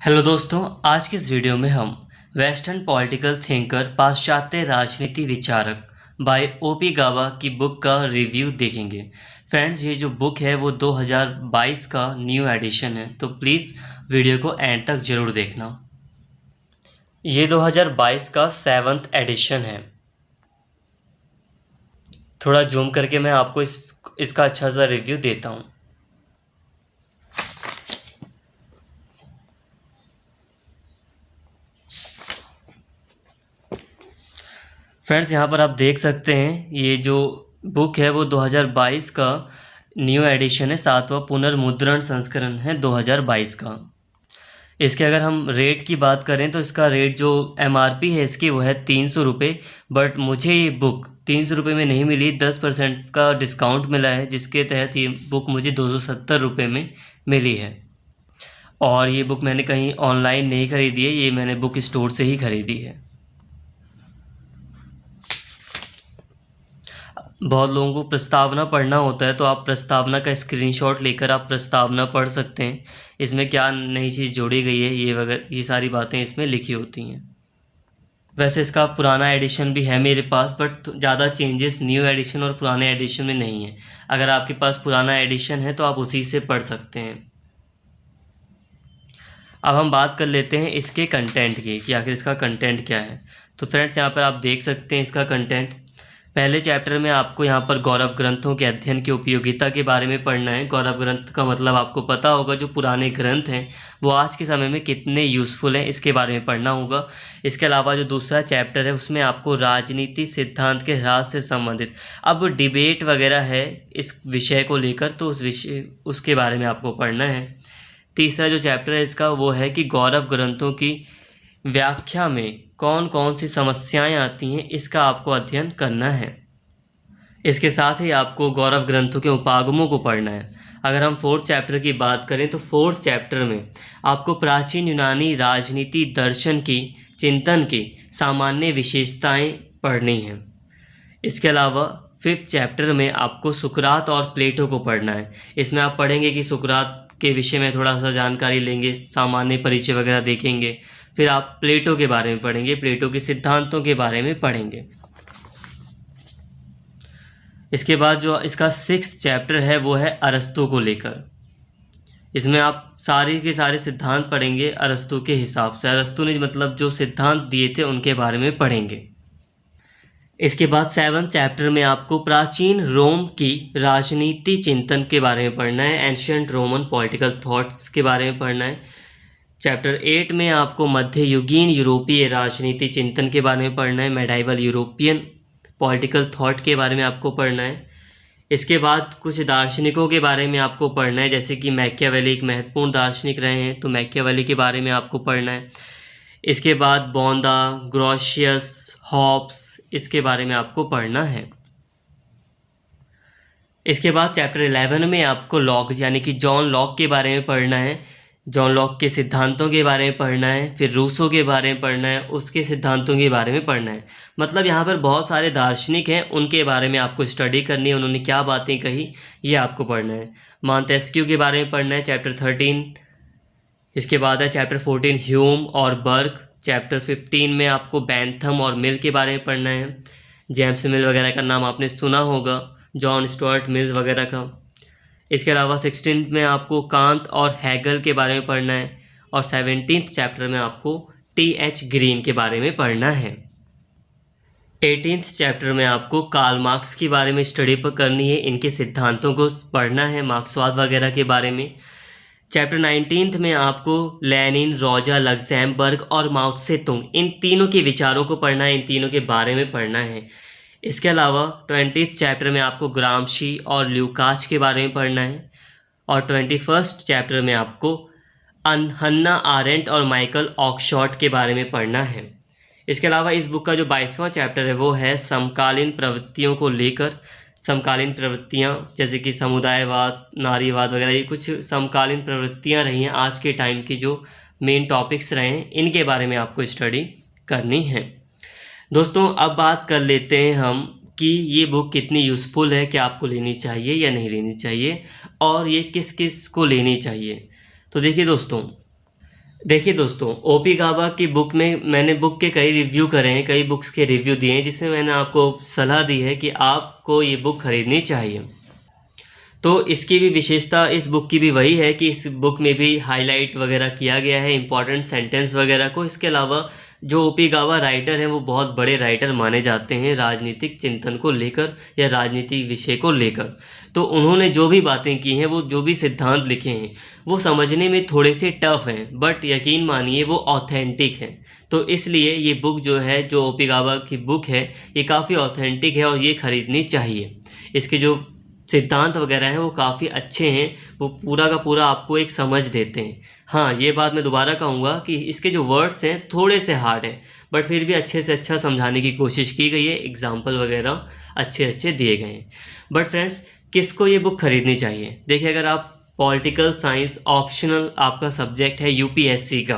Hello दोस्तों, आज की इस वीडियो में हम वेस्टर्न पॉलिटिकल थिंकर पाश्चात्य राजनीति विचारक बाय ओपी गावा की बुक का रिव्यू देखेंगे। फ्रेंड्स, ये जो बुक है वो 2022 का न्यू एडिशन है, तो प्लीज़ वीडियो को एंड तक ज़रूर देखना। ये 2022 का 7th एडिशन है। थोड़ा जूम करके मैं आपको इसका अच्छा सा रिव्यू देता हूँ। फ्रेंड्स, यहाँ पर आप देख सकते हैं ये जो बुक है वो 2022 का न्यू एडिशन है, 7वां पुनर्मुद्रण संस्करण है 2022 का। इसके अगर हम रेट की बात करें तो इसका रेट जो MRP है इसकी वो है 300 रुपये, बट मुझे ये बुक 300 रुपये में नहीं मिली, 10% का डिस्काउंट मिला है, जिसके तहत ये बुक मुझे 270 रुपये में मिली है। और ये बुक मैंने कहीं ऑनलाइन नहीं ख़रीदी है, ये मैंने बुक स्टोर से ही ख़रीदी है। बहुत लोगों को प्रस्तावना पढ़ना होता है, तो आप प्रस्तावना का स्क्रीनशॉट लेकर आप प्रस्तावना पढ़ सकते हैं। इसमें क्या नई चीज़ जोड़ी गई है ये सारी बातें इसमें लिखी होती हैं। वैसे इसका पुराना एडिशन भी है मेरे पास, बट ज़्यादा चेंजेस न्यू एडिशन और पुराने एडिशन में नहीं है। अगर आपके पास पुराना एडिशन है तो आप उसी से पढ़ सकते हैं। अब हम बात कर लेते हैं इसके कंटेंट की कि आखिर इसका कंटेंट क्या है। तो फ्रेंड्स, यहाँ पर आप देख सकते हैं इसका कंटेंट। पहले चैप्टर में आपको यहाँ पर गौरव ग्रंथों के अध्ययन की उपयोगिता के बारे में पढ़ना है। गौरव ग्रंथ का मतलब आपको पता होगा, जो पुराने ग्रंथ हैं वो आज के समय में कितने यूज़फुल हैं इसके बारे में पढ़ना होगा। इसके अलावा जो दूसरा चैप्टर है उसमें आपको राजनीति सिद्धांत के ह्रास से संबंधित अब डिबेट वगैरह है इस विषय को लेकर, तो उसके बारे में आपको पढ़ना है। तीसरा जो चैप्टर है इसका वो है कि गौरव ग्रंथों की व्याख्या में कौन कौन सी समस्याएं आती हैं, इसका आपको अध्ययन करना है। इसके साथ ही आपको गौरव ग्रंथों के उपागमों को पढ़ना है। अगर हम 4th चैप्टर की बात करें तो 4th चैप्टर में आपको प्राचीन यूनानी राजनीति दर्शन की चिंतन की सामान्य विशेषताएं पढ़नी हैं। इसके अलावा 5th चैप्टर में आपको सुकरात और प्लेटो को पढ़ना है। इसमें आप पढ़ेंगे कि सुकरात के विषय में थोड़ा सा जानकारी लेंगे, सामान्य परिचय वगैरह देखेंगे। फिर आप प्लेटो के बारे में पढ़ेंगे, प्लेटो के सिद्धांतों के बारे में पढ़ेंगे। इसके बाद जो इसका 6th चैप्टर है वो है अरस्तु को लेकर। इसमें आप सारे के सारे सिद्धांत पढ़ेंगे अरस्तु के हिसाब से। अरस्तु ने मतलब जो सिद्धांत दिए थे उनके बारे में पढ़ेंगे। इसके बाद 7th चैप्टर में आपको प्राचीन रोम की राजनीति चिंतन के बारे में पढ़ना है। एंशियंट रोमन पॉलिटिकल थॉट्स के बारे में पढ़ना है। चैप्टर 8 में आपको मध्ययुगीन यूरोपीय राजनीति चिंतन के बारे में पढ़ना है। मेडाइवल यूरोपियन पॉलिटिकल थॉट के बारे में आपको पढ़ना है। इसके बाद कुछ दार्शनिकों के बारे में आपको पढ़ना है, जैसे कि मैकियावेली एक महत्वपूर्ण दार्शनिक रहे हैं, तो मैकियावेली के बारे में आपको पढ़ना है। इसके बाद बॉन्दा, ग्रोशियस, हॉब्स, इसके बारे में आपको पढ़ना है। इसके बाद चैप्टर 11 में आपको लॉक यानी कि जॉन लॉक के बारे में पढ़ना है। जॉन लॉक के सिद्धांतों के बारे में पढ़ना है। फिर रूसो के बारे में पढ़ना है, उसके सिद्धांतों के बारे में पढ़ना है। मतलब यहाँ पर बहुत सारे दार्शनिक हैं, उनके बारे में आपको स्टडी करनी है, उन्होंने क्या बातें कही ये आपको पढ़ना है। मॉन्टेस्क्यू के बारे में पढ़ना है, चैप्टर 13। इसके बाद है चैप्टर 14 ह्यूम और बर्ग। चैप्टर 15 में आपको बेंथम और मिल के बारे में पढ़ना है। जेम्स मिल वगैरह का नाम आपने सुना होगा, जॉन स्टुअर्ट मिल वगैरह का। इसके अलावा 16 में आपको कांत और हैगल के बारे में पढ़ना है। और 17th चैप्टर में आपको TH ग्रीन के बारे में पढ़ना है। 18th चैप्टर में आपको कार्ल मार्क्स के बारे में स्टडी करनी है, इनके सिद्धांतों को पढ़ना है, मार्क्सवाद वगैरह के बारे में। चैप्टर 19 में आपको लेनिन, रोजा लग्जेमबर्ग और माओ त्से तुंग, इन तीनों के विचारों को पढ़ना है, इन तीनों के बारे में पढ़ना है। इसके अलावा 20th चैप्टर में आपको ग्रामशी और ल्यूकाच के बारे में पढ़ना है। और 21st चैप्टर में आपको हन्ना आरेंट और माइकल ऑक्सफोर्ड के बारे में पढ़ना है। इसके अलावा इस बुक का जो 22वां चैप्टर है वो है समकालीन प्रवृत्तियों को लेकर। समकालीन प्रवृत्तियाँ जैसे कि समुदायवाद, नारीवाद वगैरह, ये कुछ समकालीन प्रवृत्तियाँ रही हैं आज के टाइम की, जो मेन टॉपिक्स रहे हैं, इनके बारे में आपको स्टडी करनी है। दोस्तों, अब बात कर लेते हैं हम कि ये बुक कितनी यूज़फुल है, क्या आपको लेनी चाहिए या नहीं लेनी चाहिए, और ये किस किस को लेनी चाहिए। तो देखिए दोस्तों, देखिए दोस्तों, ओपी गाबा की बुक में मैंने बुक के कई रिव्यू करे हैं, कई बुक्स के रिव्यू दिए हैं, जिसमें मैंने आपको सलाह दी है कि आपको ये बुक खरीदनी चाहिए। तो इसकी भी विशेषता इस बुक की भी वही है कि इस बुक में भी हाईलाइट वगैरह किया गया है इंपॉर्टेंट सेंटेंस वगैरह को। इसके अलावा जो ओपी गावा राइटर हैं वो बहुत बड़े राइटर माने जाते हैं राजनीतिक चिंतन को लेकर या राजनीतिक विषय को लेकर। तो उन्होंने जो भी बातें की हैं, वो जो भी सिद्धांत लिखे हैं, वो समझने में थोड़े से टफ हैं, बट यकीन मानिए वो ऑथेंटिक हैं। तो इसलिए ये बुक जो है, जो ओपी गावा की बुक है, ये काफ़ी ऑथेंटिक है और ये ख़रीदनी चाहिए। इसके जो सिद्धांत वगैरह हैं वो काफ़ी अच्छे हैं, वो पूरा का पूरा आपको एक समझ देते हैं। हाँ, ये बात मैं दोबारा कहूँगा कि इसके जो वर्ड्स हैं थोड़े से हार्ड हैं, बट फिर भी अच्छे से अच्छा समझाने की कोशिश की गई है, एग्जाम्पल वगैरह अच्छे अच्छे दिए गए हैं। बट फ्रेंड्स, किसको ये बुक खरीदनी चाहिए? देखिए, अगर आप पॉलिटिकल साइंस ऑप्शनल आपका सब्जेक्ट है यूपीएससी का,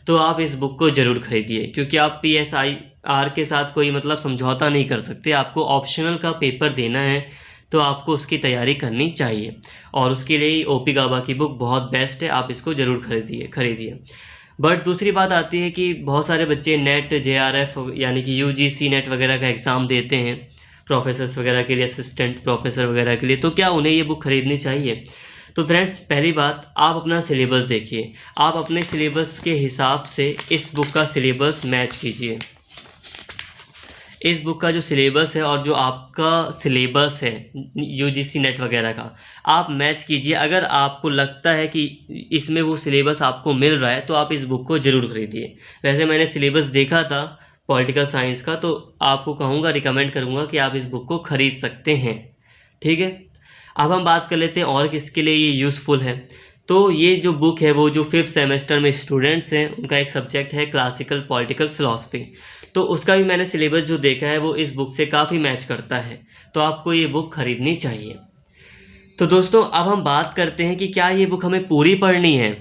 तो आप इस बुक को ज़रूर खरीदिए, क्योंकि आप पीएसआईआर के साथ कोई मतलब समझौता नहीं कर सकते। आपको ऑप्शनल का पेपर देना है, तो आपको उसकी तैयारी करनी चाहिए, और उसके लिए ओपी गाबा की बुक बहुत बेस्ट है। आप इसको ज़रूर खरीदिए। बट दूसरी बात आती है कि बहुत सारे बच्चे नेट जेआरएफ यानी कि यूजीसी नेट वगैरह का एग्ज़ाम देते हैं, प्रोफेसर्स वगैरह के लिए, असिस्टेंट प्रोफेसर वगैरह के लिए। तो क्या उन्हें ये बुक खरीदनी चाहिए? तो फ्रेंड्स, पहली बात, आप अपना सिलेबस देखिए। आप अपने सिलेबस के हिसाब से इस बुक का सिलेबस मैच कीजिए। इस बुक का जो सिलेबस है और जो आपका सिलेबस है यूजीसी नेट वगैरह का, आप मैच कीजिए। अगर आपको लगता है कि इसमें वो सिलेबस आपको मिल रहा है, तो आप इस बुक को ज़रूर खरीदिए। वैसे मैंने सिलेबस देखा था पॉलिटिकल साइंस का, तो आपको कहूँगा, रिकमेंड करूँगा कि आप इस बुक को ख़रीद सकते हैं। ठीक है, अब हम बात कर लेते हैं और किसके लिए ये यूज़फुल है। तो ये जो बुक है, वो जो 5th सेमेस्टर में स्टूडेंट्स हैं, उनका एक सब्जेक्ट है क्लासिकल पॉलिटिकल फ़िलासफ़ी। तो उसका भी मैंने सिलेबस जो देखा है वो इस बुक से काफ़ी मैच करता है, तो आपको ये बुक खरीदनी चाहिए। तो दोस्तों, अब हम बात करते हैं कि क्या ये बुक हमें पूरी पढ़नी है।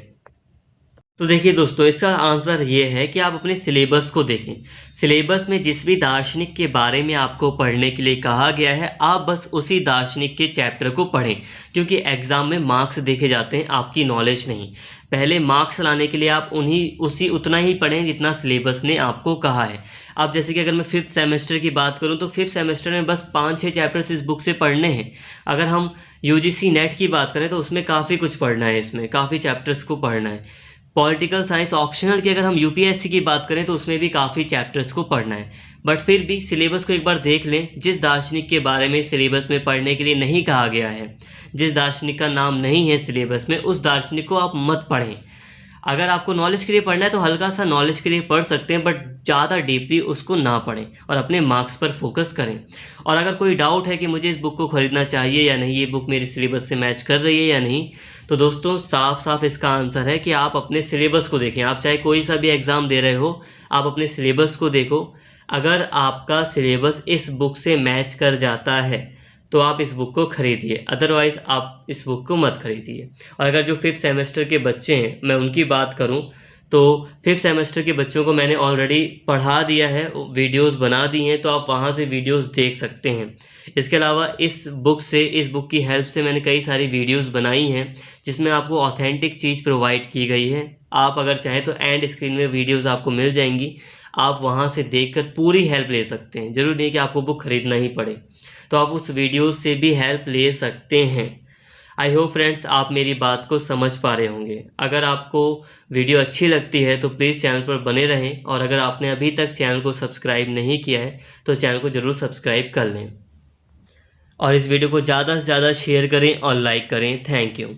तो देखिए दोस्तों, इसका आंसर ये है कि आप अपने सिलेबस को देखें। सिलेबस में जिस भी दार्शनिक के बारे में आपको पढ़ने के लिए कहा गया है, आप बस उसी दार्शनिक के चैप्टर को पढ़ें, क्योंकि एग्ज़ाम में मार्क्स देखे जाते हैं, आपकी नॉलेज नहीं। पहले मार्क्स लाने के लिए आप उतना ही पढ़ें जितना सिलेबस ने आपको कहा है। अब जैसे कि अगर मैं 5th सेमेस्टर की बात करूं, तो 5th सेमेस्टर में बस 5-6 चैप्टर्स इस बुक से पढ़ने हैं। अगर हम यूजीसी नेट की बात करें, तो उसमें काफ़ी कुछ पढ़ना है, इसमें काफ़ी चैप्टर्स को पढ़ना है। पॉलिटिकल साइंस ऑप्शनल की अगर हम यूपीएससी की बात करें, तो उसमें भी काफ़ी चैप्टर्स को पढ़ना है। बट फिर भी सिलेबस को एक बार देख लें। जिस दार्शनिक के बारे में सिलेबस में पढ़ने के लिए नहीं कहा गया है, जिस दार्शनिक का नाम नहीं है सिलेबस में, उस दार्शनिक को आप मत पढ़ें। अगर आपको नॉलेज के लिए पढ़ना है तो हल्का सा नॉलेज के लिए पढ़ सकते हैं, बट ज़्यादा डीपली उसको ना पढ़ें और अपने मार्क्स पर फोकस करें। और अगर कोई डाउट है कि मुझे इस बुक को ख़रीदना चाहिए या नहीं, ये बुक मेरे सिलेबस से मैच कर रही है या नहीं, तो दोस्तों साफ साफ इसका आंसर है कि आप अपने सिलेबस को देखें। आप चाहे कोई सा भी एग्ज़ाम दे रहे हो, आप अपने सिलेबस को देखो। अगर आपका सिलेबस इस बुक से मैच कर जाता है, तो आप इस बुक को खरीदिए, अदरवाइज़ आप इस बुक को मत खरीदिए। और अगर जो 5th सेमेस्टर के बच्चे हैं, मैं उनकी बात करूं, तो 5th सेमेस्टर के बच्चों को मैंने ऑलरेडी पढ़ा दिया है, वीडियोस बना दी हैं, तो आप वहां से वीडियोस देख सकते हैं। इसके अलावा इस बुक की हेल्प से मैंने कई सारी वीडियोस बनाई हैं, जिसमें आपको ऑथेंटिक चीज़ प्रोवाइड की गई है। आप अगर चाहें तो एंड स्क्रीन में वीडियोज़ आपको मिल जाएंगी, आप वहाँ से देखकर पूरी हेल्प ले सकते हैं। ज़रूरी नहीं कि आपको बुक खरीदना ही पड़े, तो आप उस वीडियो से भी हेल्प ले सकते हैं। आई होप फ्रेंड्स, आप मेरी बात को समझ पा रहे होंगे। अगर आपको वीडियो अच्छी लगती है तो प्लीज़ चैनल पर बने रहें, और अगर आपने अभी तक चैनल को सब्सक्राइब नहीं किया है तो चैनल को ज़रूर सब्सक्राइब कर लें, और इस वीडियो को ज़्यादा से ज़्यादा शेयर करें और लाइक करें। Thank you.